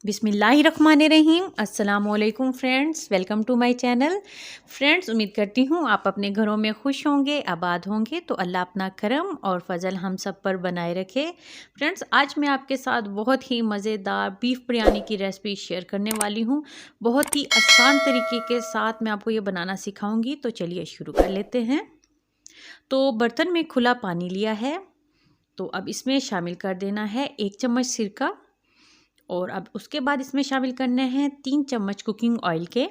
बिस्मिल्लाहिर्रहमानिर्रहीम। अस्सलाम वालेकुम friends, welcome to my channel. Friends, उम्मीद करती हूँ आप अपने घरों में खुश होंगे, आबाद होंगे। तो अल्लाह अपना करम और फजल हम सब पर बनाए रखे। फ्रेंड्स, आज मैं आपके साथ बहुत ही मज़ेदार बीफ बिरयानी की रेसिपी शेयर करने वाली हूँ। बहुत ही आसान तरीके के साथ मैं आपको ये बनाना सिखाऊँगी। तो चलिए शुरू कर लेते हैं। तो बर्तन में खुला पानी लिया है, तो अब इसमें शामिल कर देना है 1 चम्मच सिरका। और अब उसके बाद इसमें शामिल करने हैं 3 चम्मच कुकिंग ऑयल के।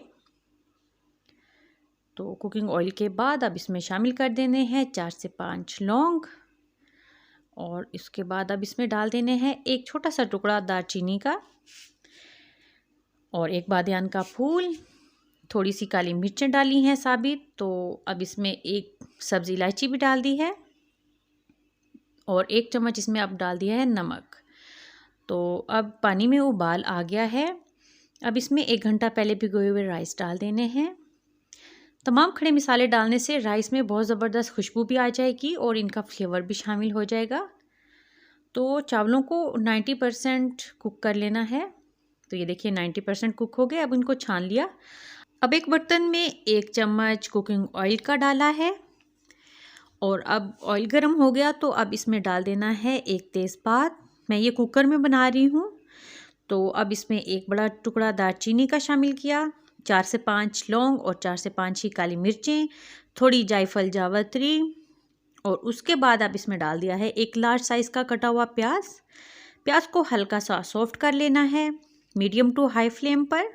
तो कुकिंग ऑयल के बाद अब इसमें शामिल कर देने हैं 4 से 5 लौंग। और इसके बाद अब इसमें डाल देने हैं एक छोटा सा टुकड़ा दालचीनी का और एक बादियान का फूल। थोड़ी सी काली मिर्चें डाली हैं साबित। तो अब इसमें एक सब्ज़ी इलायची भी डाल दी है और 1 चम्मच इसमें अब डाल दिया है नमक। तो अब पानी में उबाल आ गया है। अब इसमें 1 घंटा पहले भिगोए हुए राइस डाल देने हैं। तमाम खड़े मसाले डालने से राइस में बहुत ज़बरदस्त खुशबू भी आ जाएगी और इनका फ्लेवर भी शामिल हो जाएगा। तो चावलों को 90% कुक कर लेना है। तो ये देखिए 90% कुक हो गए। अब इनको छान लिया। अब एक बर्तन में 1 चम्मच कुकिंग ऑयल का डाला है और अब ऑयल गर्म हो गया तो अब इसमें डाल देना है 1 तेज़पात। मैं ये कुकर में बना रही हूँ। तो अब इसमें एक बड़ा टुकड़ा दालचीनी का शामिल किया, 4 से 5 लौंग और 4 से 5 ही काली मिर्चें, थोड़ी जायफल जावित्री। और उसके बाद अब इसमें डाल दिया है 1 लार्ज साइज़ का कटा हुआ प्याज। प्याज को हल्का सा सॉफ्ट कर लेना है मीडियम टू हाई फ्लेम पर।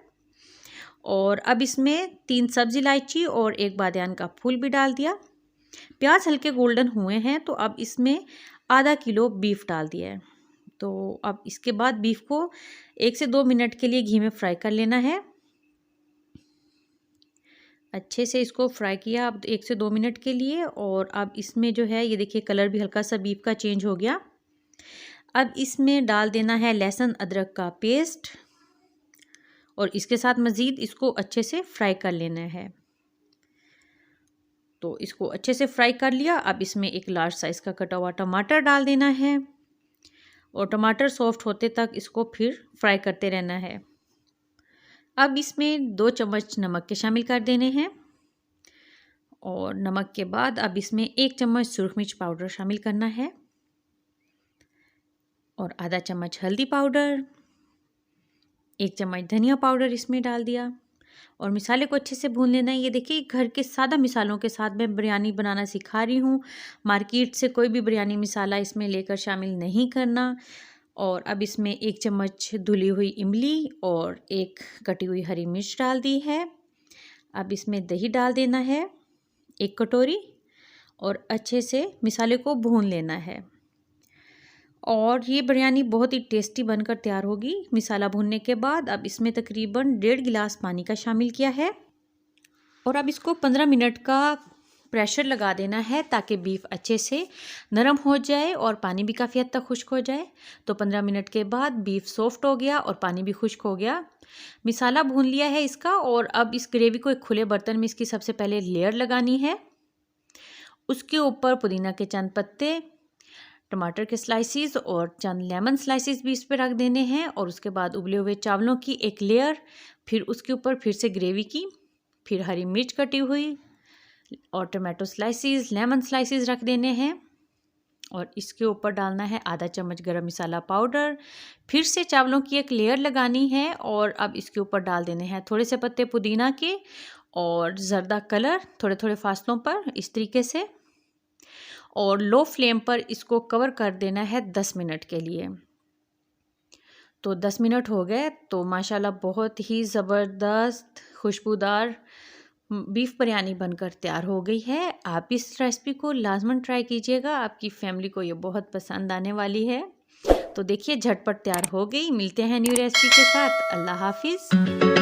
और अब इसमें 3 सब्ज़ी इलायची और 1 बादियान का फूल भी डाल दिया। प्याज हल्के गोल्डन हुए हैं तो अब इसमें आधा किलो बीफ डाल दिया है। तो अब इसके बाद बीफ को 1 से 2 मिनट के लिए घी में फ्राई कर लेना है। अच्छे से इसको फ्राई किया अब 1 से 2 मिनट के लिए। और अब इसमें जो है ये देखिए कलर भी हल्का सा बीफ का चेंज हो गया। अब इसमें डाल देना है लहसुन अदरक का पेस्ट और इसके साथ मज़ीद इसको अच्छे से फ्राई कर लेना है। तो इसको अच्छे से फ्राई कर लिया। अब इसमें 1 लार्ज साइज़ का कटा हुआ टमाटर डाल देना है और टमाटर सॉफ्ट होते तक इसको फिर फ्राई करते रहना है। अब इसमें 2 चम्मच नमक के शामिल कर देने हैं और नमक के बाद अब इसमें 1 चम्मच सुरख मिर्च पाउडर शामिल करना है और आधा चम्मच हल्दी पाउडर, 1 चम्मच धनिया पाउडर इसमें डाल दिया और मिसाले को अच्छे से भून लेना है। ये देखिए घर के सादा मिसालों के साथ मैं बिरयानी बनाना सिखा रही हूँ। मार्केट से कोई भी बिरयानी मसाला इसमें लेकर शामिल नहीं करना। और अब इसमें 1 चम्मच धुली हुई इमली और 1 कटी हुई हरी मिर्च डाल दी है। अब इसमें दही डाल देना है 1 कटोरी और अच्छे से मिसाले को भून लेना है। और ये बिरयानी बहुत ही टेस्टी बनकर तैयार होगी मिसाला भूनने के बाद। अब इसमें तकरीबन 1.5 गिलास पानी का शामिल किया है और अब इसको 15 मिनट का प्रेशर लगा देना है ताकि बीफ अच्छे से नरम हो जाए और पानी भी काफ़ी हद तक खुश्क हो जाए। तो 15 मिनट के बाद बीफ सॉफ्ट हो गया और पानी भी खुश्क हो गया। मिसाला भून लिया है इसका और अब इस ग्रेवी को एक खुले बर्तन में इसकी सबसे पहले लेयर लगानी है। उसके ऊपर पुदीना के चंद पत्ते, टमाटर के स्लाइसिस और चंद लेमन स्लाइसिस भी इस पर रख देने हैं और उसके बाद उबले हुए चावलों की एक लेयर, फिर उसके ऊपर फिर से ग्रेवी की, फिर हरी मिर्च कटी हुई और टमाटो स्लाइसिस, लेमन स्लाइसिस रख देने हैं और इसके ऊपर डालना है आधा चम्मच गरम मसाला पाउडर। फिर से चावलों की एक लेयर लगानी है और अब इसके ऊपर डाल देने हैं थोड़े से पत्ते पुदीना के और जर्दा कलर थोड़े थोड़े फासलों पर इस तरीके से। और लो फ्लेम पर इसको कवर कर देना है 10 मिनट के लिए। तो 10 मिनट हो गए तो माशाल्लाह बहुत ही ज़बरदस्त खुशबूदार बीफ बिरयानी बनकर तैयार हो गई है। आप इस रेसिपी को लाजमन ट्राई कीजिएगा, आपकी फैमिली को ये बहुत पसंद आने वाली है। तो देखिए झटपट तैयार हो गई। मिलते हैं न्यू रेसिपी के साथ। अल्लाह हाफिज़।